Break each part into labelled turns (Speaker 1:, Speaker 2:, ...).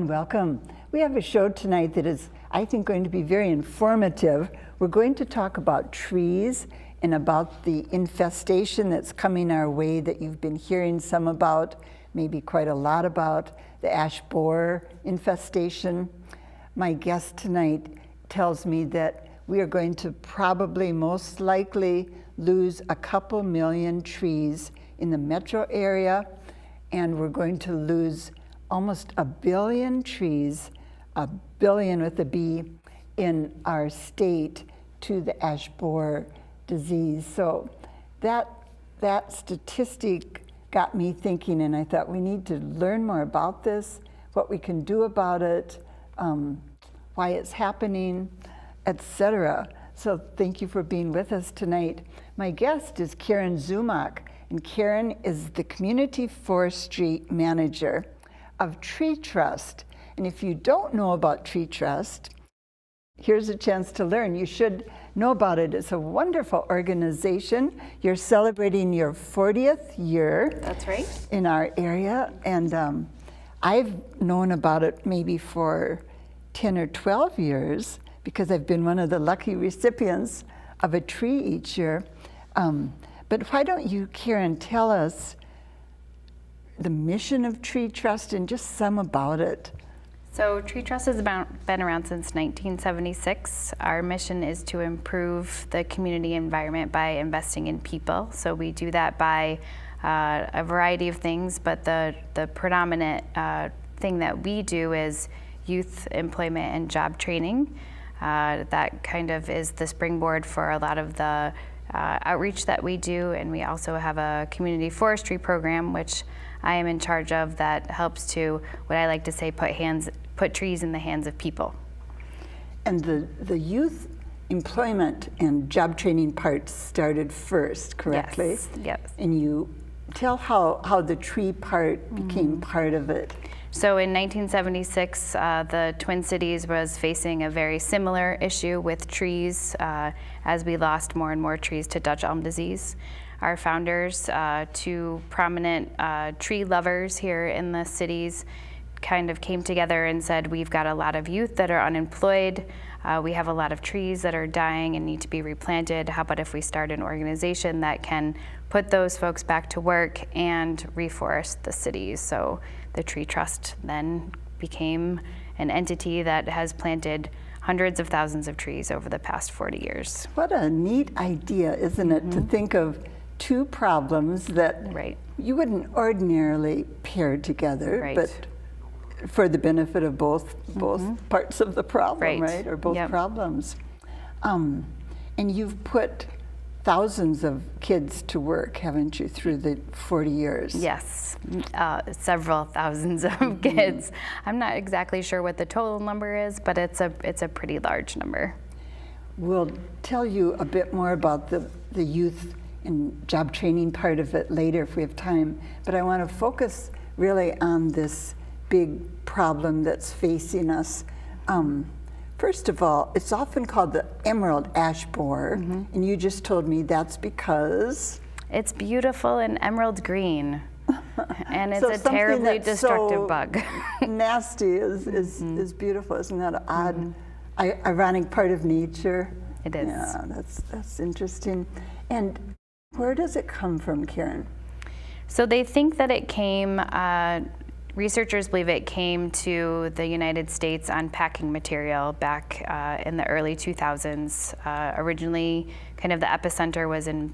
Speaker 1: and welcome. We have a show tonight that is, I think, going to be very informative. We're going to talk about trees and about the infestation that's coming our way that you've been hearing some about, maybe quite a lot about, the ash borer infestation. My guest tonight tells me that we are going to probably most likely lose a couple million trees in the metro area, and we're going to lose almost 1 billion trees, 1 billion with a B, in our state to the ash borer disease. So that statistic got me thinking, and I thought we need to learn more about this, what we can do about it, why it's happening, etc. So thank you for being with us tonight. My guest is Karen Zumak, and Karen is the Community Forestry Manager of Tree Trust. And if you don't know about Tree Trust, here's a chance to learn. You should know about it. It's a wonderful organization. You're celebrating your 40th year.
Speaker 2: That's right.
Speaker 1: In our area. And I've known about it maybe for 10 or 12 years because I've been one of the lucky recipients of a tree each year. But why don't you, Karen, tell us the mission of Tree Trust and just some about it.
Speaker 2: So Tree Trust has been around since 1976. Our mission is to improve the community environment by investing in people. So we do that by a variety of things, but the predominant thing that we do is youth employment and job training. That kind of is the springboard for a lot of the outreach that we do, and we also have a community forestry program, which I am in charge of, that helps to, what I like to say, put trees in the hands of people.
Speaker 1: And the youth employment and job training part started first, correctly?
Speaker 2: Yes. Yes.
Speaker 1: And you tell how the tree part became part of it.
Speaker 2: So in 1976, the Twin Cities was facing a very similar issue with trees as we lost more and more trees to Dutch elm disease. Our founders, two prominent tree lovers here in the cities, kind of came together and said, we've got a lot of youth that are unemployed. We have a lot of trees that are dying and need to be replanted. How about if we start an organization that can put those folks back to work and reforest the cities? So the Tree Trust then became an entity that has planted hundreds of thousands of trees over the past 40 years.
Speaker 1: What a neat idea, isn't it, to think of two problems that you wouldn't ordinarily pair together, but for the benefit of both parts of the problem, right? Or both problems. And you've put thousands of kids to work, haven't you, through the 40 years?
Speaker 2: Yes, several thousands of kids. I'm not exactly sure what the total number is, but it's a pretty large number.
Speaker 1: We'll tell you a bit more about the youth and job training part of it later if we have time, but I want to focus really on this big problem that's facing us. First of all, it's often called the emerald ash borer, and you just told me that's because
Speaker 2: it's beautiful and emerald green, and it's a terribly destructive bug.
Speaker 1: Nasty is beautiful. Isn't that an odd, ironic part of nature?
Speaker 2: It is.
Speaker 1: Yeah, that's interesting. And where does it come from, Karen?
Speaker 2: So they think that it came. Researchers believe it came to the United States on packing material back in the early 2000s. Originally, kind of the epicenter was in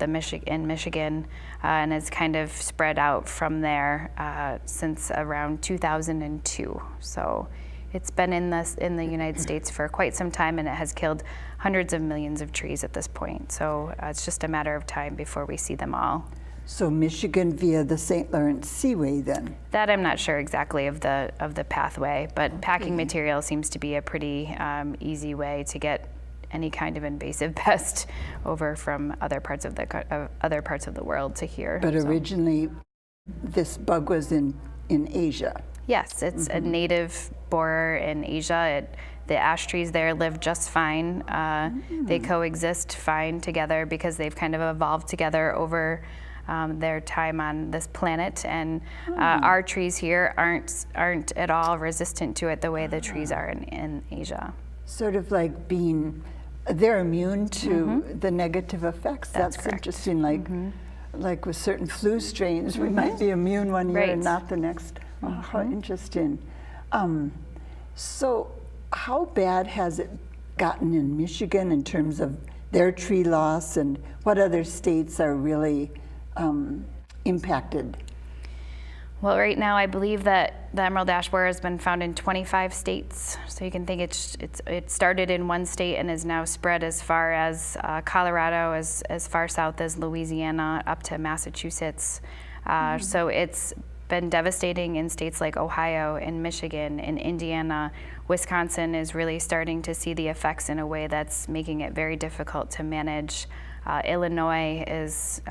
Speaker 2: Michigan, and has kind of spread out from there since around 2002. So it's been in the United States for quite some time, and it has killed hundreds of millions of trees at this point. So it's just a matter of time before we see them all.
Speaker 1: So Michigan via the St. Lawrence Seaway, then?
Speaker 2: That I'm not sure exactly of the pathway, but packing material seems to be a pretty easy way to get any kind of invasive pest over from other parts of the world to here.
Speaker 1: But originally, this bug was in Asia.
Speaker 2: Yes, it's a native borer in Asia. The ash trees there live just fine. They coexist fine together because they've kind of evolved together over their time on this planet, and our trees here aren't at all resistant to it the way the trees are in Asia.
Speaker 1: Sort of like they're immune to the negative effects.
Speaker 2: That's
Speaker 1: That's
Speaker 2: correct.
Speaker 1: interesting. Like with certain flu strains, we might be immune one year and
Speaker 2: Right.
Speaker 1: not the next. Oh, how interesting. So how bad has it gotten in Michigan in terms of their tree loss, and what other states are really impacted?
Speaker 2: Well, right now I believe that the emerald ash borer has been found in 25 states. So you can think it started in one state and is now spread as far as Colorado, as far south as Louisiana, up to Massachusetts. So it's been devastating in states like Ohio and Michigan and Indiana. Wisconsin is really starting to see the effects in a way that's making it very difficult to manage. Illinois is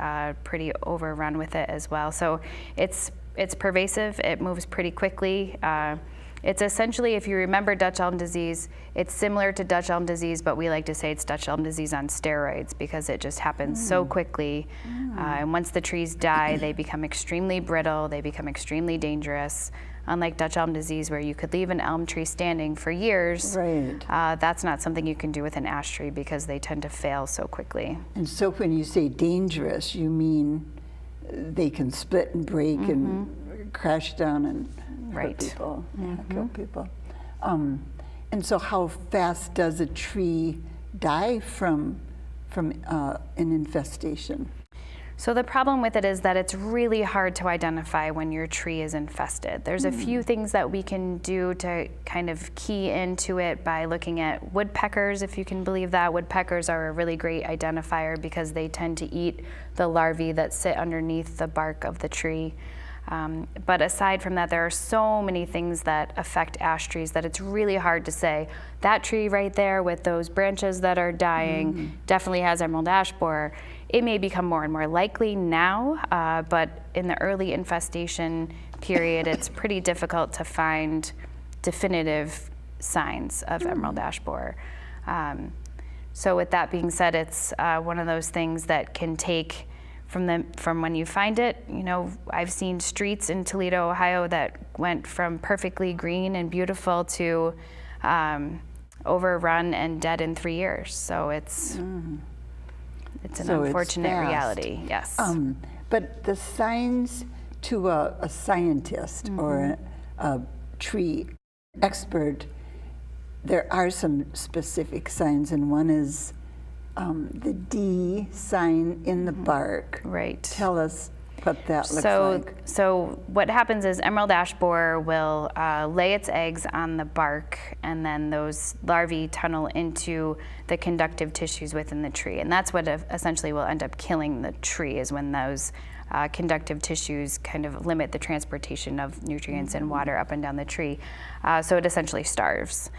Speaker 2: pretty overrun with it as well. So it's pervasive. It moves pretty quickly. It's essentially, if you remember Dutch elm disease, it's similar to Dutch elm disease, but we like to say it's Dutch elm disease on steroids because it just happens so quickly. And once the trees die, they become extremely brittle. They become extremely dangerous. Unlike Dutch elm disease, where you could leave an elm tree standing for years,
Speaker 1: Right.
Speaker 2: That's not something you can do with an ash tree because they tend to fail so quickly.
Speaker 1: And so when you say dangerous, you mean they can split and break and crash down and hurt
Speaker 2: Right.
Speaker 1: people, kill people. And so how fast does a tree die from an infestation?
Speaker 2: So the problem with it is that it's really hard to identify when your tree is infested. There's a few things that we can do to kind of key into it by looking at woodpeckers, if you can believe that. Woodpeckers are a really great identifier because they tend to eat the larvae that sit underneath the bark of the tree. But aside from that, there are so many things that affect ash trees that it's really hard to say, that tree right there with those branches that are dying definitely has emerald ash borer. It may become more and more likely now, but in the early infestation period, it's pretty difficult to find definitive signs of emerald ash borer. So with that being said, it's one of those things that can take from when you find it. You know, I've seen streets in Toledo, Ohio that went from perfectly green and beautiful to overrun and dead in 3 years. So it's an unfortunate reality. Yes.
Speaker 1: But the signs to a scientist or a tree expert, there are some specific signs, and one is the D sign in the bark.
Speaker 2: Right.
Speaker 1: Tell us what that looks like.
Speaker 2: So what happens is emerald ash borer will lay its eggs on the bark, and then those larvae tunnel into the conductive tissues within the tree. And that's what essentially will end up killing the tree, is when those conductive tissues kind of limit the transportation of nutrients and water up and down the tree. So it essentially starves.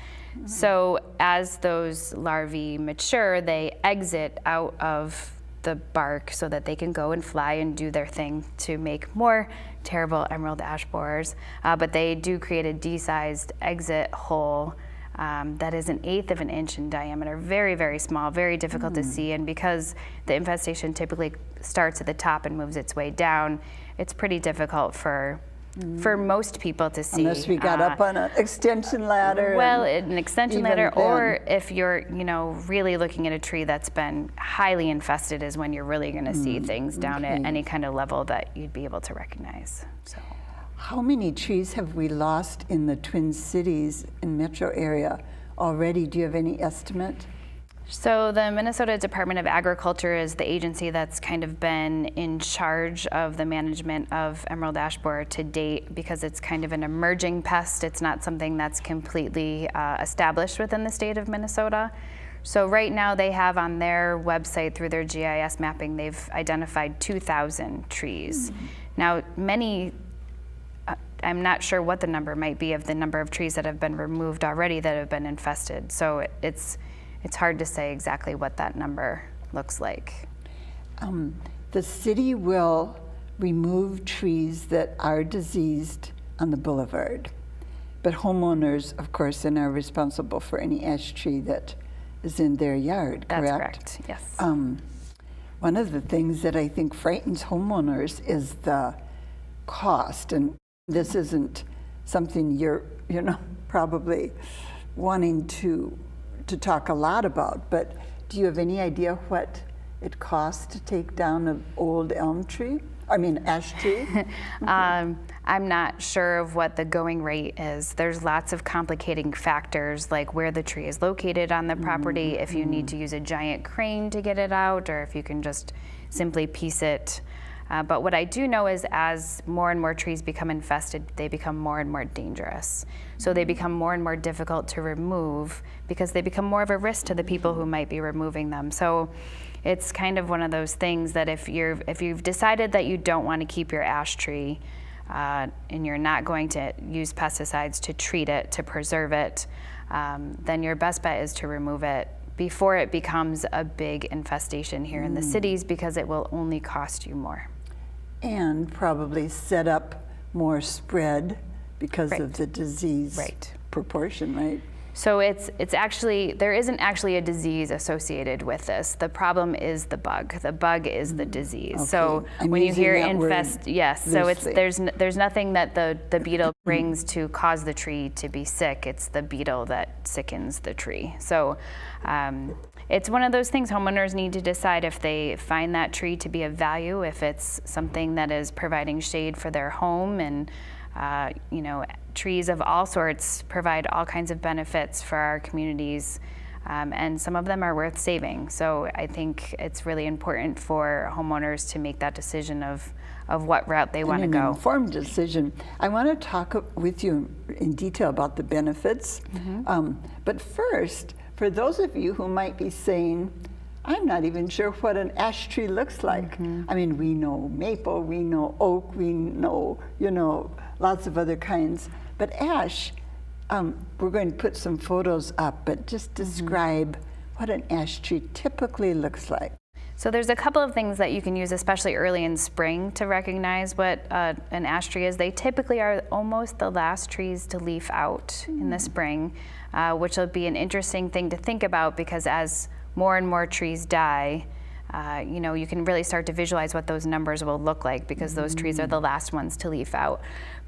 Speaker 2: So as those larvae mature, they exit out of the bark so that they can go and fly and do their thing to make more terrible emerald ash borers. But they do create a D-sized exit hole that is 1/8 of an inch in diameter. Very, very small, very difficult to see. And because the infestation typically starts at the top and moves its way down, it's pretty difficult for most people to see.
Speaker 1: Unless we got up on an extension ladder.
Speaker 2: Well, an extension
Speaker 1: even
Speaker 2: ladder, or
Speaker 1: then.
Speaker 2: if you're, really looking at a tree that's been highly infested, is when you're really going to see things down at any kind of level that you'd be able to recognize. So.
Speaker 1: How many trees have we lost in the Twin Cities and metro area already? Do you have any estimate?
Speaker 2: So the Minnesota Department of Agriculture is the agency that's kind of been in charge of the management of emerald ash borer to date, because it's kind of an emerging pest. It's not something that's completely established within the state of Minnesota. So right now they have on their website, through their GIS mapping, they've identified 2,000 trees. Now many, I'm not sure what the number might be of the number of trees that have been removed already that have been infested. So it's hard to say exactly what that number looks like.
Speaker 1: The city will remove trees that are diseased on the boulevard, but homeowners, of course, then are responsible for any ash tree that is in their yard, correct?
Speaker 2: That's correct, yes.
Speaker 1: One of the things that I think frightens homeowners is the cost, and this isn't something you're, probably wanting to talk a lot about, but do you have any idea what it costs to take down an old ash tree?
Speaker 2: I'm not sure of what the going rate is. There's lots of complicating factors, like where the tree is located on the property, if you need to use a giant crane to get it out, or if you can just simply piece it. But what I do know is as more and more trees become infested, they become more and more dangerous. So they become more and more difficult to remove because they become more of a risk to the people who might be removing them. So it's kind of one of those things that if you've decided that you don't want to keep your ash tree and you're not going to use pesticides to treat it, to preserve it, then your best bet is to remove it before it becomes a big infestation here in the cities, because it will only cost you more.
Speaker 1: And probably set up more spread because of the disease proportion, right?
Speaker 2: So it's actually, there isn't actually a disease associated with this. The problem is the bug. The bug is the disease.
Speaker 1: Okay.
Speaker 2: So when you hear infest, yes, so it's there's nothing that the beetle brings to cause the tree to be sick. It's the beetle that sickens the tree. So it's one of those things homeowners need to decide if they find that tree to be of value, if it's something that is providing shade for their home, and trees of all sorts provide all kinds of benefits for our communities, and some of them are worth saving. So I think it's really important for homeowners to make that decision of what route they want to go.
Speaker 1: An informed decision. I want to talk with you in detail about the benefits, but first, for those of you who might be saying, I'm not even sure what an ash tree looks like. I mean, we know maple, we know oak, we know, lots of other kinds. But ash, we're going to put some photos up, but just describe what an ash tree typically looks like.
Speaker 2: So there's a couple of things that you can use, especially early in spring, to recognize what an ash tree is. They typically are almost the last trees to leaf out in the spring, which will be an interesting thing to think about, because as more and more trees die, you can really start to visualize what those numbers will look like, because those trees are the last ones to leaf out.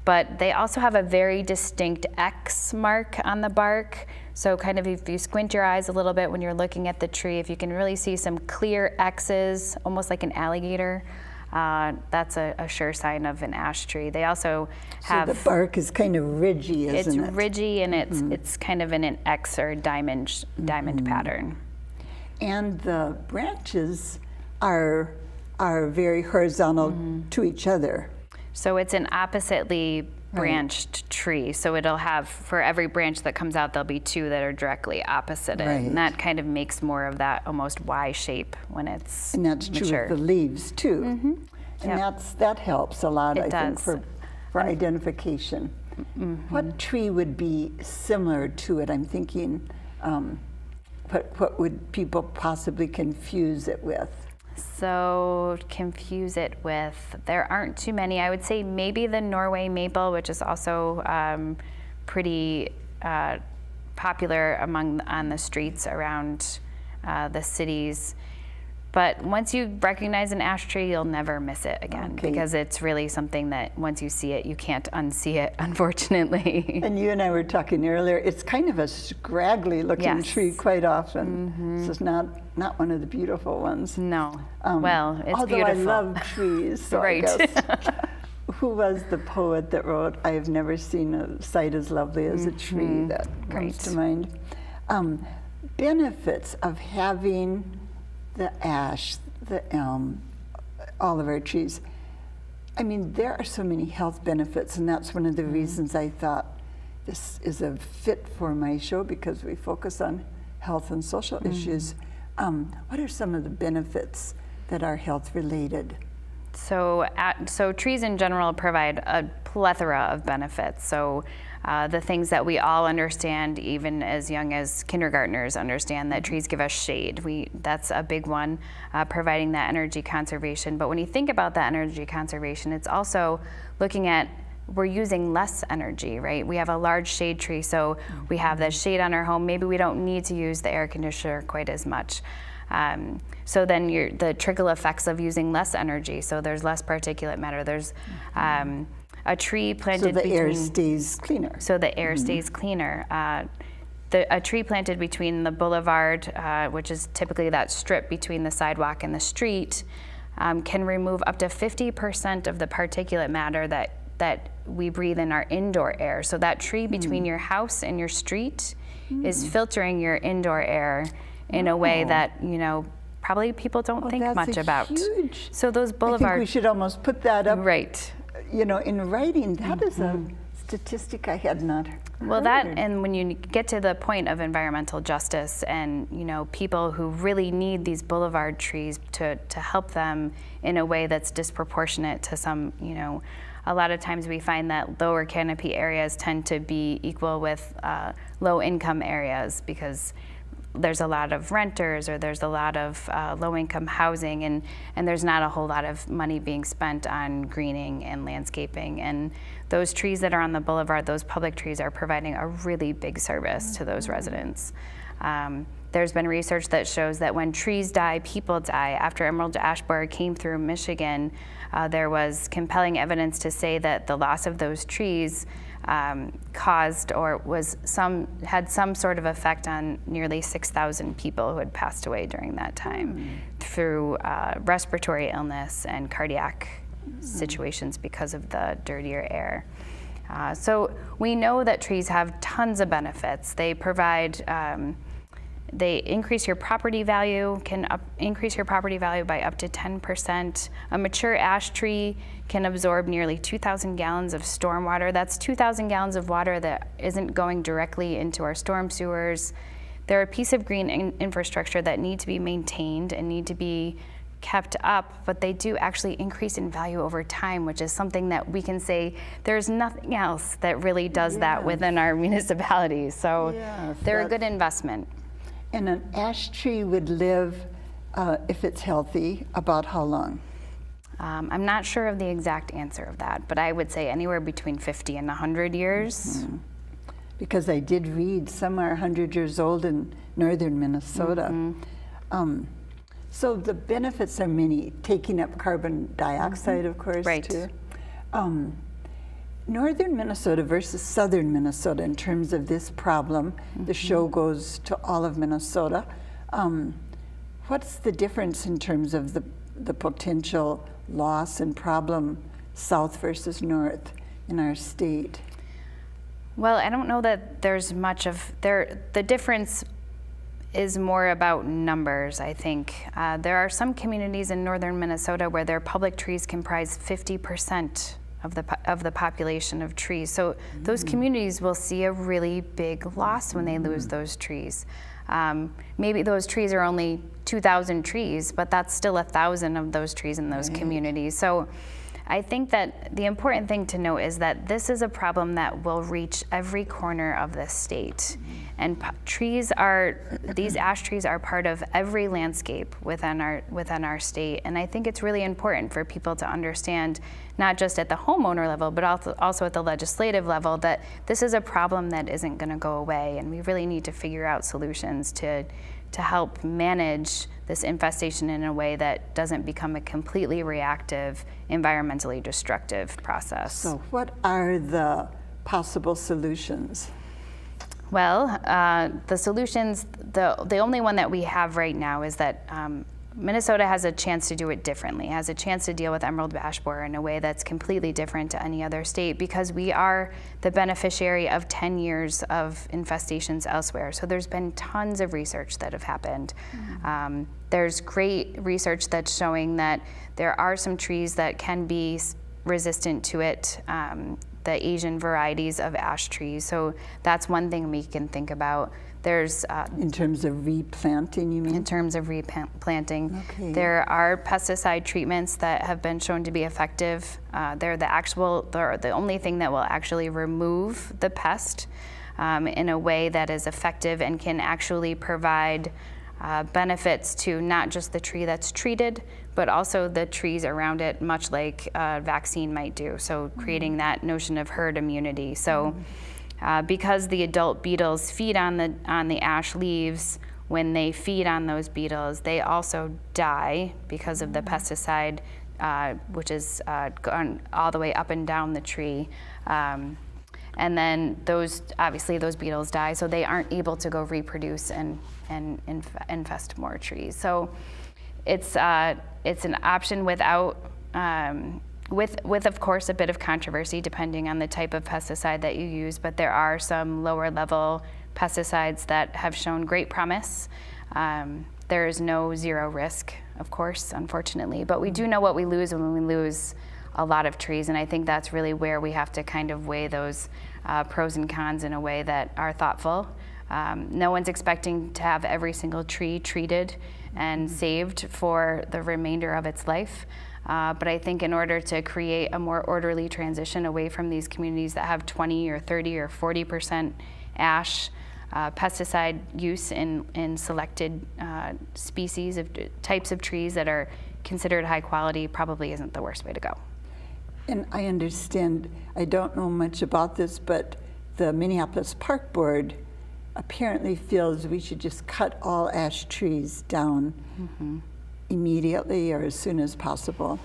Speaker 2: But they also have a very distinct X mark on the bark. So kind of if you squint your eyes a little bit when you're looking at the tree, if you can really see some clear X's, almost like an alligator, that's a sure sign of an ash tree. They also have...
Speaker 1: So the bark is kind of ridgy, isn't it?
Speaker 2: It's ridgy, and it's kind of in an X or diamond pattern.
Speaker 1: And the branches are very horizontal to each other.
Speaker 2: So it's an oppositely branched tree. So it'll have, for every branch that comes out, there'll be two that are directly opposite it. And that kind of makes more of that almost Y shape when it's
Speaker 1: And that's
Speaker 2: mature.
Speaker 1: true of the leaves too. And that helps a lot, I think, for identification. What tree would be similar to it? I'm thinking, what would people possibly confuse it with?
Speaker 2: So confuse it with, there aren't too many. I would say maybe the Norway maple, which is also pretty popular on the streets around the cities. But once you recognize an ash tree, you'll never miss it again, because it's really something that once you see it, you can't unsee it, unfortunately.
Speaker 1: And you and I were talking earlier, it's kind of a scraggly looking tree quite often. This is not one of the beautiful ones.
Speaker 2: No, well, it's
Speaker 1: although
Speaker 2: beautiful.
Speaker 1: I love trees, so I guess. Who was the poet that wrote, I have never seen a sight as lovely as a tree? That comes to mind. Benefits of having the ash, the elm, all of our trees. I mean, there are so many health benefits, and that's one of the reasons I thought this is a fit for my show, because we focus on health and social issues. What are some of the benefits that are health related?
Speaker 2: So trees in general provide a plethora of benefits. So the things that we all understand, even as young as kindergartners understand, that trees give us shade. That's a big one, providing that energy conservation. But when you think about that energy conservation, it's also looking at, we're using less energy, right? We have a large shade tree, so we have that shade on our home. Maybe we don't need to use the air conditioner quite as much. So then the trickle effects of using less energy, so there's less particulate matter. There's a tree planted
Speaker 1: so the
Speaker 2: between...
Speaker 1: air stays cleaner.
Speaker 2: So the air stays cleaner. A tree planted between the boulevard, which is typically that strip between the sidewalk and the street, can remove up to 50% of the particulate matter that we breathe in our indoor air. So that tree between your house and your street is filtering your indoor air in a way that, probably people don't think much about.
Speaker 1: Huge.
Speaker 2: So those
Speaker 1: I
Speaker 2: boulevards...
Speaker 1: think we should almost put that up.
Speaker 2: Right.
Speaker 1: In writing. That is a statistic I had not heard.
Speaker 2: Well, that, and when you get to the point of environmental justice and, people who really need these boulevard trees to help them in a way that's disproportionate to some, a lot of times we find that lower canopy areas tend to be equal with low income areas because there's a lot of renters or there's a lot of low-income housing and there's not a whole lot of money being spent on greening and landscaping. And those trees that are on the boulevard, those public trees, are providing a really big service to those residents. There's been research that shows that when trees die, people die. After emerald ash borer came through Michigan, there was compelling evidence to say that the loss of those trees caused or had some sort of effect on nearly 6,000 people who had passed away during that time through respiratory illness and cardiac situations because of the dirtier air. So we know that trees have tons of benefits. They provide they increase your property value, increase your property value by up to 10%. A mature ash tree can absorb nearly 2,000 gallons of stormwater. That's 2,000 gallons of water that isn't going directly into our storm sewers. They're a piece of green infrastructure that need to be maintained and need to be kept up, but they do actually increase in value over time, which is something that we can say there's nothing else that really does that within our municipalities. So they're a good investment.
Speaker 1: And an ash tree would live, if it's healthy, about how long?
Speaker 2: I'm not sure of the exact answer of that, but I would say anywhere between 50 and 100 years.
Speaker 1: Because I did read some are 100 years old in northern Minnesota. So the benefits are many, taking up carbon dioxide, of course, too. Northern Minnesota versus southern Minnesota in terms of this problem. The show goes to all of Minnesota. What's the difference in terms of the potential loss and problem south versus north in our state?
Speaker 2: Well, I don't know that there's much of the difference is more about numbers, I think. There are some communities in northern Minnesota where their public trees comprise 50% of the population of trees. So those communities will see a really big loss when they lose those trees. Maybe those trees are only 2,000 trees, but that's still 1,000 of those trees in those communities. So I think that the important thing to know is that this is a problem that will reach every corner of the state. And these ash trees are part of every landscape within our state. And I think it's really important for people to understand, not just at the homeowner level, but also at the legislative level, that this is a problem that isn't going to go away. And we really need to figure out solutions to help manage this infestation in a way that doesn't become a completely reactive, environmentally destructive process.
Speaker 1: So what are the possible solutions?
Speaker 2: Well, the solutions, the only one that we have right now is that Minnesota has a chance to do it differently, has a chance to deal with emerald ash borer in a way that's completely different to any other state, because we are the beneficiary of 10 years of infestations elsewhere. So there's been tons of research that have happened. There's great research that's showing that there are some trees that can be resistant to it, the Asian varieties of ash trees. So that's one thing we can think about. There's
Speaker 1: in terms of replanting, you mean?
Speaker 2: In terms of replanting.
Speaker 1: Okay.
Speaker 2: There are pesticide treatments that have been shown to be effective. They're the only thing that will actually remove the pest in a way that is effective and can actually provide benefits to not just the tree that's treated, but also the trees around it, much like a vaccine might do. So creating that notion of herd immunity. So because the adult beetles feed on the ash leaves, when they feed on those beetles, they also die because of the pesticide, which is gone all the way up and down the tree. And then obviously those beetles die, so they aren't able to go reproduce and infest more trees. So it's an option without, with of course a bit of controversy depending on the type of pesticide that you use, but there are some lower level pesticides that have shown great promise. There is no zero risk, of course, unfortunately, but we do know what we lose when we lose a lot of trees, and I think that's really where we have to kind of weigh those pros and cons in a way that are thoughtful. No one's expecting to have every single tree treated and saved for the remainder of its life. But I think in order to create a more orderly transition away from these communities that have 20 or 30 or 40% ash, pesticide use in selected species of types of trees that are considered high quality probably isn't the worst way to go.
Speaker 1: And I understand, I don't know much about this, but the Minneapolis Park Board apparently feels we should just cut all ash trees down immediately or as soon as possible.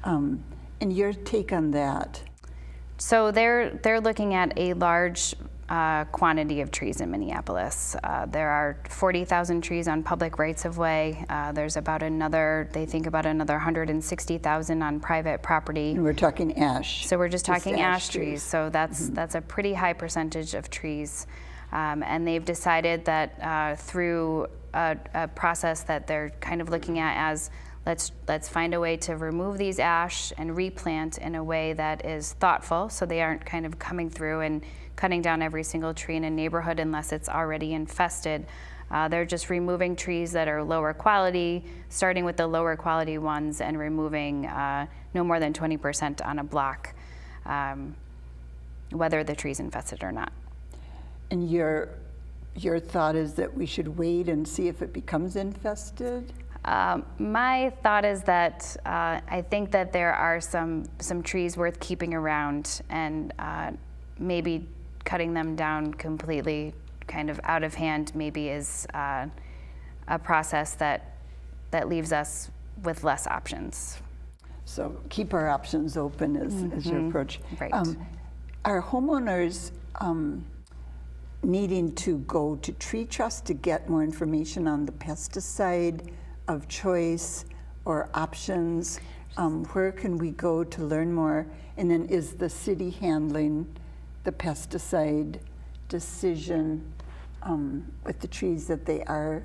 Speaker 1: And your take on that?
Speaker 2: So they're looking at a large quantity of trees in Minneapolis. There are 40,000 trees on public rights-of-way. There's about another 160,000 on private property.
Speaker 1: And we're talking ash.
Speaker 2: So we're just talking ash trees. So that's a pretty high percentage of trees. And they've decided that through a process that they're kind of looking at as let's find a way to remove these ash and replant in a way that is thoughtful, so they aren't kind of coming through and cutting down every single tree in a neighborhood unless it's already infested. They're just removing trees that are lower quality, starting with the lower quality ones and removing no more than 20% on a block, whether the tree's infested or not.
Speaker 1: And your thought is that we should wait and see if it becomes infested?
Speaker 2: My thought is that I think that there are some trees worth keeping around, and maybe cutting them down completely kind of out of hand maybe is a process that leaves us with less options.
Speaker 1: So keep our options open is your approach.
Speaker 2: Right.
Speaker 1: Are homeowners needing to go to Tree Trust to get more information on the pesticide of choice or options? Where can we go to learn more? And then is the city handling the pesticide decision with the trees that they are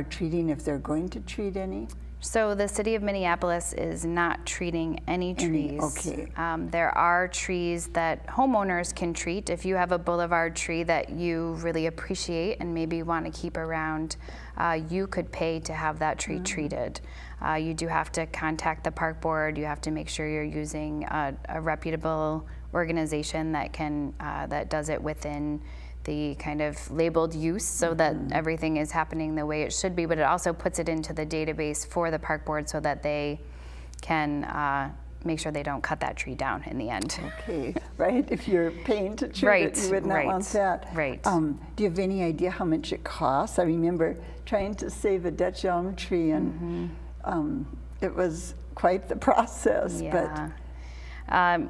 Speaker 1: treating, if they're going to treat any?
Speaker 2: So the city of Minneapolis is not treating any trees.
Speaker 1: Okay.
Speaker 2: There are trees that homeowners can treat. If you have a boulevard tree that you really appreciate and maybe want to keep around, you could pay to have that tree treated. You do have to contact the park board. You have to make sure you're using a reputable organization that does it within the kind of labeled use, so that everything is happening the way it should be, but it also puts it into the database for the park board so that they can make sure they don't cut that tree down in the end.
Speaker 1: Okay, right, if you're paying to treat it, you would not want that.
Speaker 2: Right.
Speaker 1: Do you have any idea how much it costs? I remember trying to save a Dutch elm tree, and it was quite the process.
Speaker 2: Yeah.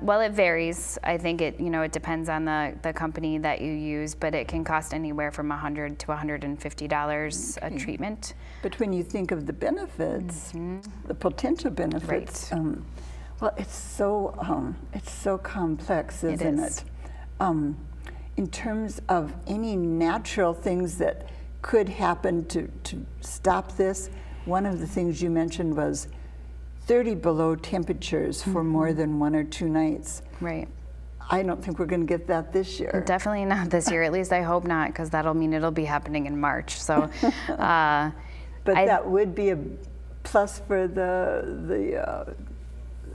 Speaker 2: Well, it varies. I think it depends on the company that you use, but it can cost anywhere from $100 to $150 a treatment.
Speaker 1: But when you think of the benefits, the potential benefits, well, it's so complex, isn't it? In terms of any natural things that could happen to stop this, one of the things you mentioned was 30 below temperatures for more than 1 or 2 nights.
Speaker 2: Right.
Speaker 1: I don't think we're going to get that this year.
Speaker 2: Definitely not this year. At least I hope not, because that'll mean it'll be happening in March. So,
Speaker 1: but that would be a plus for the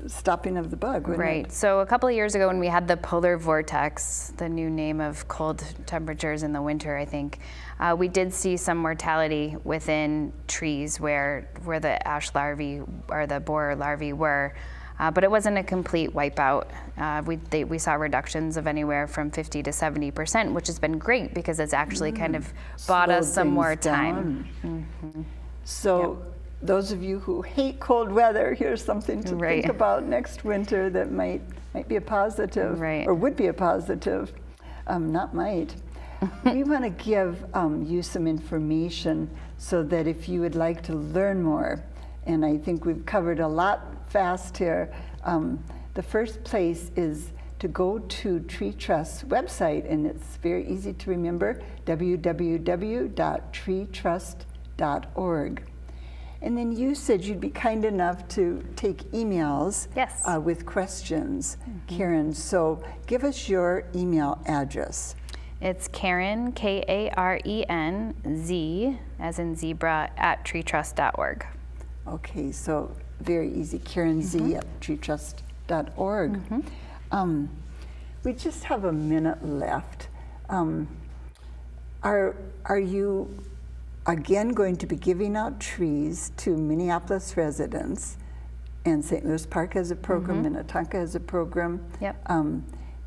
Speaker 1: stopping of the bug, wouldn't
Speaker 2: right.
Speaker 1: it?
Speaker 2: So a couple of years ago when we had the polar vortex, the new name of cold temperatures in the winter, I think, we did see some mortality within trees where the ash larvae or the borer larvae were. But it wasn't a complete wipeout. We saw reductions of anywhere from 50 to 70%, which has been great because it's actually kind of bought us
Speaker 1: Slowed
Speaker 2: some more
Speaker 1: things
Speaker 2: time.
Speaker 1: down. So those of you who hate cold weather, here's something to
Speaker 2: Right.
Speaker 1: think about next winter that might be a positive,
Speaker 2: Right.
Speaker 1: or would be a positive, not might. We want to give you some information so that if you would like to learn more, and I think we've covered a lot fast here, the first place is to go to Tree Trust's website, and it's very easy to remember, www.treetrust.org. And then you said you'd be kind enough to take emails
Speaker 2: Yes.
Speaker 1: with questions, Karen. So give us your email address.
Speaker 2: It's Karen, KARENZ, as in zebra, at treetrust.org.
Speaker 1: Okay, so very easy, Karen Z at treetrust.org. We just have a minute left. Are you again going to be giving out trees to Minneapolis residents? And St. Louis Park has a program, Minnetonka has a program.
Speaker 2: Yep.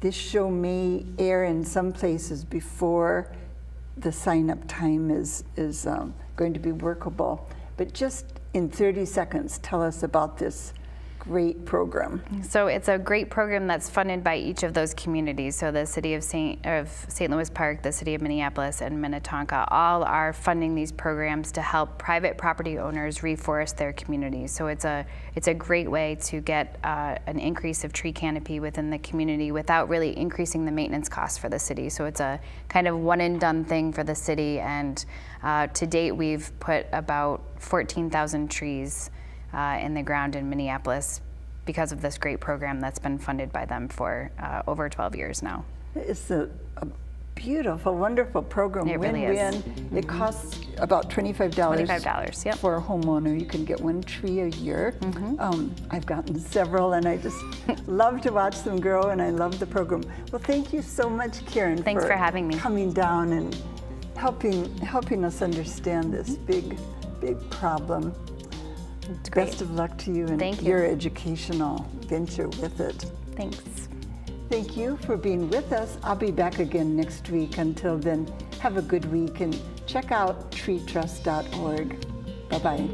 Speaker 1: This show may air in some places before the sign-up time is going to be workable. But just in 30 seconds, tell us about this great program.
Speaker 2: So it's a great program that's funded by each of those communities. So the city of St. Louis Park, the city of Minneapolis, and Minnetonka all are funding these programs to help private property owners reforest their communities. So it's a great way to get an increase of tree canopy within the community without really increasing the maintenance costs for the city. So it's a kind of one and done thing for the city. And to date, we've put about 14,000 trees in the ground in Minneapolis because of this great program that's been funded by them for over 12 years now.
Speaker 1: It's a beautiful, wonderful program.
Speaker 2: It really is.
Speaker 1: Win-win. It costs about $25.
Speaker 2: $25, yep.
Speaker 1: For a homeowner. You can get one tree a year. I've gotten several, and I just love to watch them grow, and I love the program. Well, thank you so much, Karen.
Speaker 2: Thanks for having me.
Speaker 1: Coming down and helping us understand this big problem.
Speaker 2: Great.
Speaker 1: Best of luck to you and
Speaker 2: Thank you.
Speaker 1: your educational venture with it.
Speaker 2: Thanks.
Speaker 1: Thank you for being with us. I'll be back again next week. Until then, have a good week and check out treetrust.org. Bye-bye.